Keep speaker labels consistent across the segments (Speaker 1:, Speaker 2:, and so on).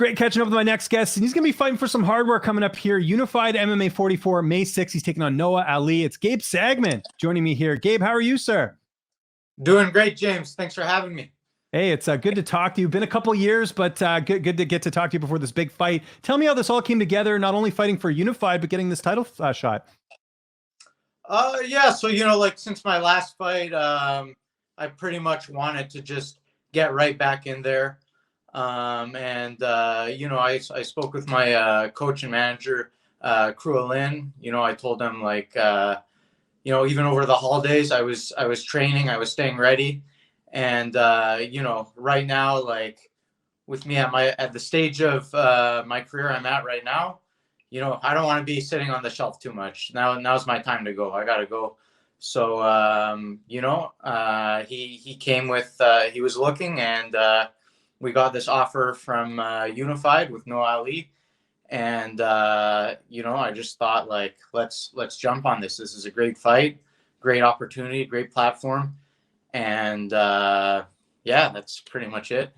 Speaker 1: great catching up with my next guest, and he's going to be fighting for some hardware coming up here. Unified MMA 44, May 6th. He's taking on Noah Ali. It's Gabe Sagman joining me here. Gabe, how are you, sir?
Speaker 2: Doing great, James. Thanks for having me.
Speaker 1: Hey, it's good to talk to you. Been a couple years, but good to get to talk to you before this big fight. Tell me how this all came together, not only fighting for Unified, but getting this title shot.
Speaker 2: Yeah, so, like since my last fight, I pretty much wanted to just get right back in there. I spoke with my coach and manager, Lynn. I told him even over the holidays, I was training, I was staying ready. And, right now, like with me at the stage of my career I'm at right now, I don't want to be sitting on the shelf too much. Now's my time to go. I got to go. So, he came with, he was looking, and we got this offer from Unified with Noah Ali. And, I just thought, like, let's jump on this. This is a great fight, great opportunity, great platform. And that's pretty much it.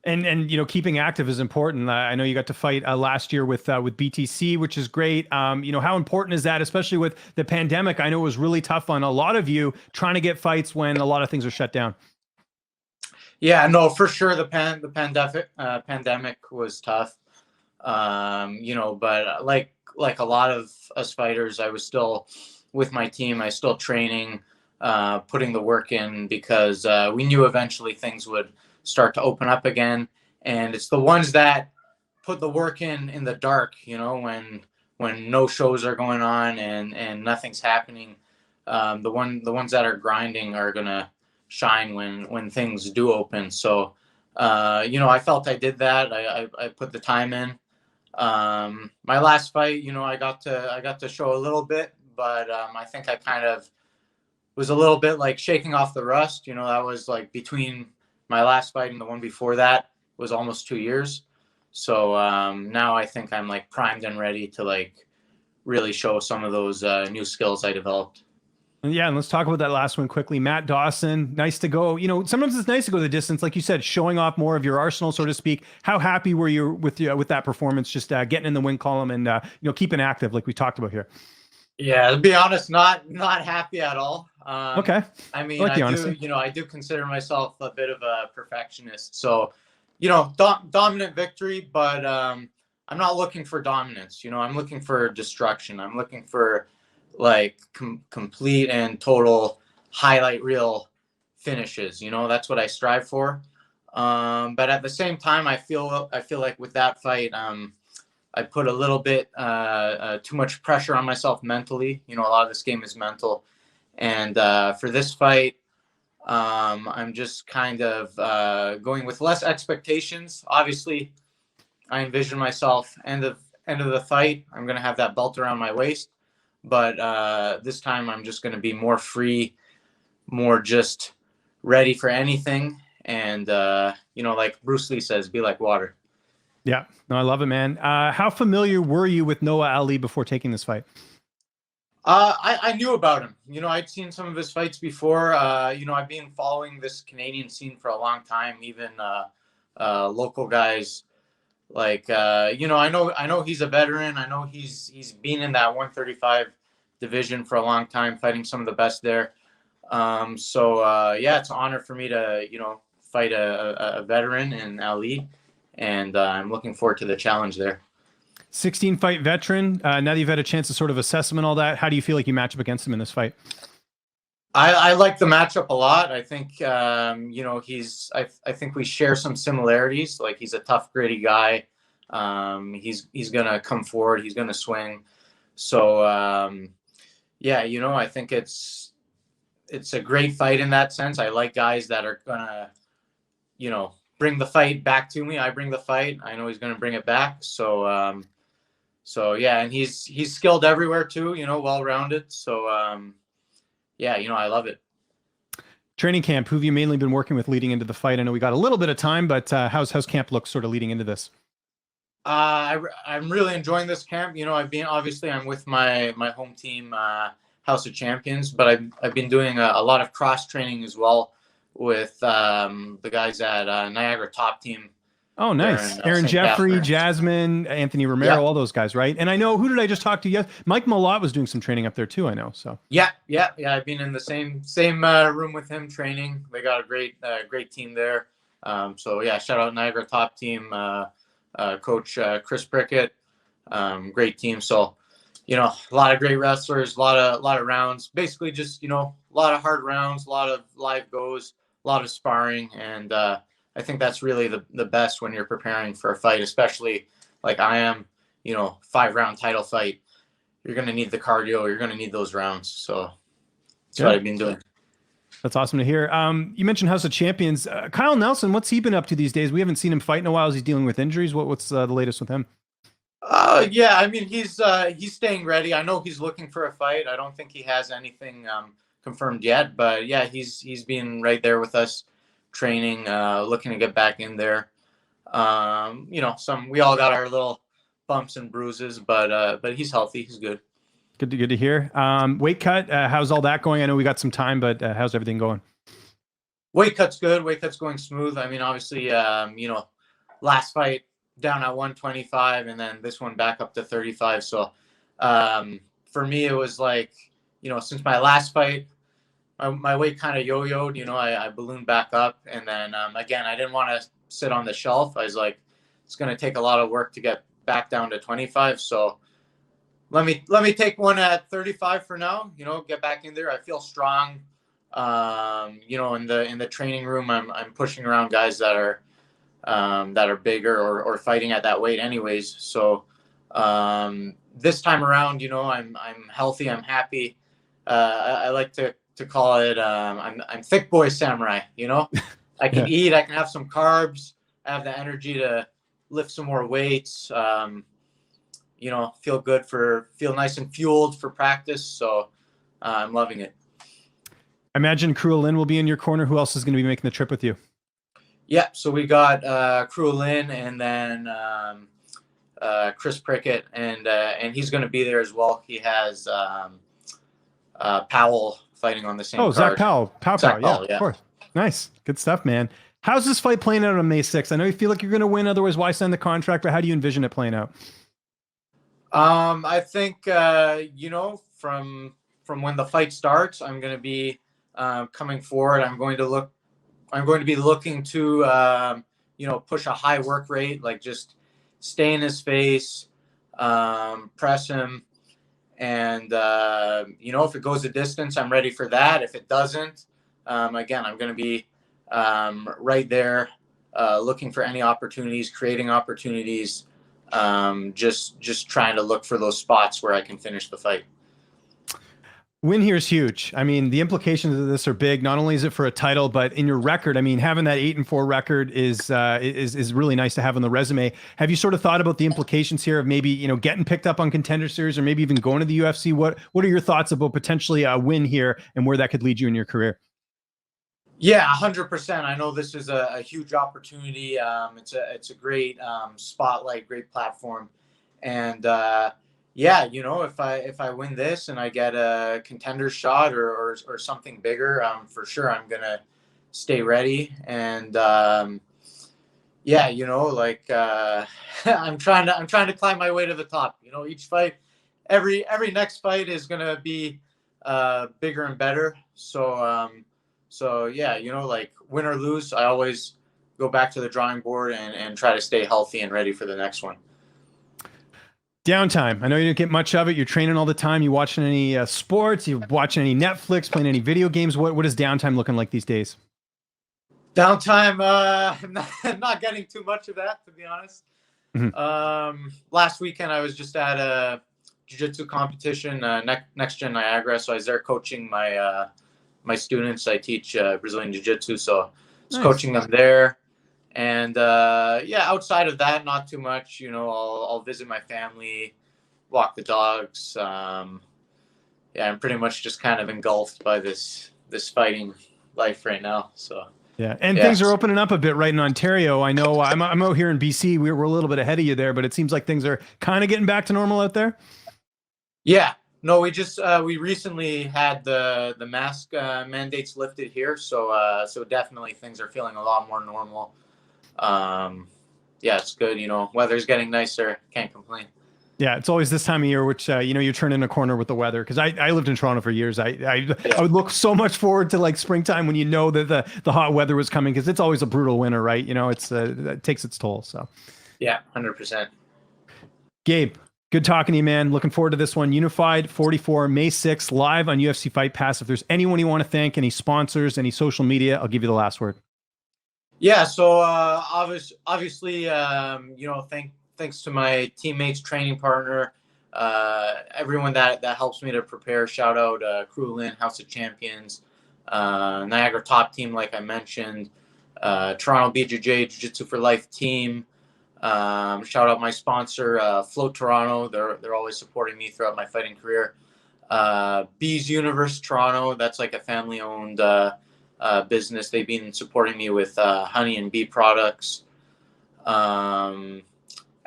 Speaker 1: And keeping active is important. I know you got to fight last year with BTC, which is great. How important is that, especially with the pandemic? I know it was really tough on a lot of you trying to get fights when a lot of things are shut down.
Speaker 2: Yeah, no, for sure. The pandemic was tough. But like a lot of us fighters, I was still with my team. I still training, putting the work in, because we knew eventually things would start to open up again. And it's the ones that put the work in the dark, when no shows are going on and nothing's happening. The ones that are grinding are gonna shine when things do open. So I felt I did that. I put the time in. My last fight, I got to show a little bit, but I think I kind of was a little bit like shaking off the rust. That was like between my last fight and the one before that was almost 2 years. So now I think I'm like primed and ready to like really show some of those new skills I developed.
Speaker 1: Yeah, and let's talk about that last one quickly. Matt Dawson, nice to go. Sometimes it's nice to go the distance, like you said, showing off more of your arsenal, so to speak. How happy were you with that performance, just getting in the win column and keeping active, like we talked about here?
Speaker 2: Yeah, to be honest, not happy at all.
Speaker 1: Okay.
Speaker 2: I mean, I do consider myself a bit of a perfectionist. So, dominant victory, but I'm not looking for dominance. I'm looking for destruction. I'm looking for like complete and total highlight reel finishes. That's what I strive for. But at the same time, I feel like with that fight, I put a little bit too much pressure on myself mentally. A lot of this game is mental. And for this fight, I'm just kind of going with less expectations. Obviously, I envision myself end of the fight, I'm going to have that belt around my waist. But this time I'm just going to be more free, more just ready for anything. And, like Bruce Lee says, be like water.
Speaker 1: Yeah, no, I love it, man. How familiar were you with Noah Ali before taking this fight?
Speaker 2: I knew about him. I'd seen some of his fights before. I've been following this Canadian scene for a long time, even local guys. Like, I know he's a veteran. I know he's been in that 135 division for a long time, fighting some of the best there. It's an honor for me to, fight a veteran in Ali. And I'm looking forward to the challenge there.
Speaker 1: 16-fight veteran. Now that you've had a chance to sort of assess him and all that, how do you feel like you match up against him in this fight?
Speaker 2: I like the matchup a lot. I think, I think we share some similarities. Like, he's a tough, gritty guy. He's going to come forward. He's going to swing. So, I think it's a great fight in that sense. I like guys that are going to, bring the fight back to me. I bring the fight. I know he's going to bring it back. So, and he's skilled everywhere too, well-rounded. So, I love it.
Speaker 1: Training camp, who have you mainly been working with leading into the fight? I know we got a little bit of time, but how's camp look sort of leading into this?
Speaker 2: I'm really enjoying this camp. I'm with my home team, House of Champions, but I've been doing a lot of cross training as well with the guys at Niagara Top Team.
Speaker 1: Oh,
Speaker 2: there
Speaker 1: nice.
Speaker 2: in
Speaker 1: Aaron
Speaker 2: St.
Speaker 1: Jeffrey,
Speaker 2: Catharines.
Speaker 1: Jasmine, Anthony
Speaker 2: Yeah,
Speaker 1: Romero, all those guys, right? And I know, who did I just talk to? Yes, Mike Molot was doing some training up there too, I know. So
Speaker 2: yeah. I've been in the same room with him training. They got a great team there. So yeah, shout out Niagara top team, coach Chris Prickett. Great team. So, a lot of great wrestlers, a lot of rounds. Basically, just a lot of hard rounds, a lot of live goes, a lot of sparring, and I think that's really the best when you're preparing for a fight, especially like I am. 5-round title fight. You're gonna need the cardio. You're gonna need those rounds. So that's what
Speaker 1: good.
Speaker 2: I've been doing.
Speaker 1: That's awesome to hear. You mentioned House of Champions. Kyle Nelson, what's he been up to these days? We haven't seen him fight in a while. Is he dealing with injuries? What's the latest with him?
Speaker 2: Yeah, I mean he's staying ready. I know he's looking for a fight. I don't think he has anything confirmed yet, but yeah, he's been right there with us, training, looking to get back in there. We all got our little bumps and bruises, but he's healthy. He's good.
Speaker 1: Good to hear. Weight cut, how's all that going? I know we got some time, but how's everything going?
Speaker 2: Weight cut's good. Weight cut's going smooth. I mean, obviously, last fight down at 125, and then this one back up to 35. So, for me, it was like, since my last fight, my weight kind of yo-yoed. I ballooned back up, and then again, I didn't want to sit on the shelf. I was like, it's going to take a lot of work to get back down to 25. So let me take one at 35 for now. Get back in there. I feel strong. In the training room, I'm pushing around guys that are bigger or fighting at that weight anyways. So this time around, I'm healthy. I'm happy. I like to call it I'm thick boy samurai. I can eat. I can have some carbs. I have the energy to lift some more weights. Feel nice and fueled for practice. So I'm loving it.
Speaker 1: I imagine Cruel Lynn will be in your corner. Who else is going to be making the trip with you?
Speaker 2: Yeah, so we got Cruel Lynn and then Chris Prickett, and he's going to be there as well. He has Powell fighting on the same card.
Speaker 1: Zach Powell.
Speaker 2: Zach
Speaker 1: Yeah,
Speaker 2: Powell, yeah.
Speaker 1: of course. Nice. Good stuff, man. How's this fight playing out on May 6th? I know you feel like you're going to win. Otherwise, why sign the contract? But how do you envision it playing out?
Speaker 2: I think, from when the fight starts, I'm going to be coming forward. I'm going to be looking to, push a high work rate, like just stay in his face, press him. And, if it goes a distance, I'm ready for that. If it doesn't, again, I'm going to be right there looking for any opportunities, creating opportunities, just trying to look for those spots where I can finish the fight.
Speaker 1: Win here is huge. I mean, the implications of this are big. Not only is it for a title, but in your record, I mean, having that 8-4 record is really nice to have on the resume. Have you sort of thought about the implications here of maybe, getting picked up on Contender Series or maybe even going to the UFC? What are your thoughts about potentially a win here and where that could lead you in your career? Yeah,
Speaker 2: 100%. I know this is a huge opportunity. It's a great spotlight, great platform, and if I win this and I get a contender shot or something bigger, for sure I'm gonna stay ready. And I'm trying to climb my way to the top. Each fight, every next fight is gonna be bigger and better. So win or lose, I always go back to the drawing board and try to stay healthy and ready for the next one.
Speaker 1: Downtime. I know you don't get much of it. You're training all the time. You watching any sports? You watching any Netflix? Playing any video games? What is downtime looking like these days?
Speaker 2: Downtime. Not getting too much of that, to be honest. Mm-hmm. Last weekend I was just at a jiu-jitsu competition, Next Gen Niagara. So I was there coaching my students. I teach Brazilian jiu-jitsu, so I was coaching them there. And outside of that, not too much. I'll visit my family, walk the dogs. I'm pretty much just kind of engulfed by this fighting life right now. So
Speaker 1: things are opening up a bit right in Ontario. I know I'm out here in BC. We're a little bit ahead of you there, but it seems like things are kind of getting back to normal out there. Yeah.
Speaker 2: No, we recently had the mask mandates lifted here, so definitely things are feeling a lot more normal. yeah, it's good. You know, weather's getting nicer. Can't complain.
Speaker 1: Yeah, it's always this time of year, which you turn in a corner with the weather. Because I lived in Toronto for years. I would look so much forward to like springtime when that the hot weather was coming, because it's always a brutal winter, right? It takes its toll. So
Speaker 2: yeah, 100%.
Speaker 1: Gabe, good talking to you, man. Looking forward to this one. Unified 44, May 6th, live on UFC Fight Pass. If there's anyone you want to thank, any sponsors, any social media, I'll give you the last word.
Speaker 2: Yeah, so obviously, thanks to my teammates, training partner, everyone that helps me to prepare. Shout out Crew Lynn, House of Champions, Niagara Top Team, like I mentioned, Toronto BJJ Jiu-Jitsu for Life team. Shout out my sponsor, Float Toronto. They're always supporting me throughout my fighting career. Bees Universe Toronto, that's like a family-owned business. They've been supporting me with honey and bee products.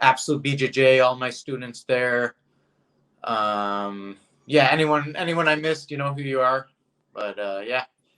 Speaker 2: Absolute BJJ, all my students there. Yeah, anyone I missed, you know who you are. But yeah.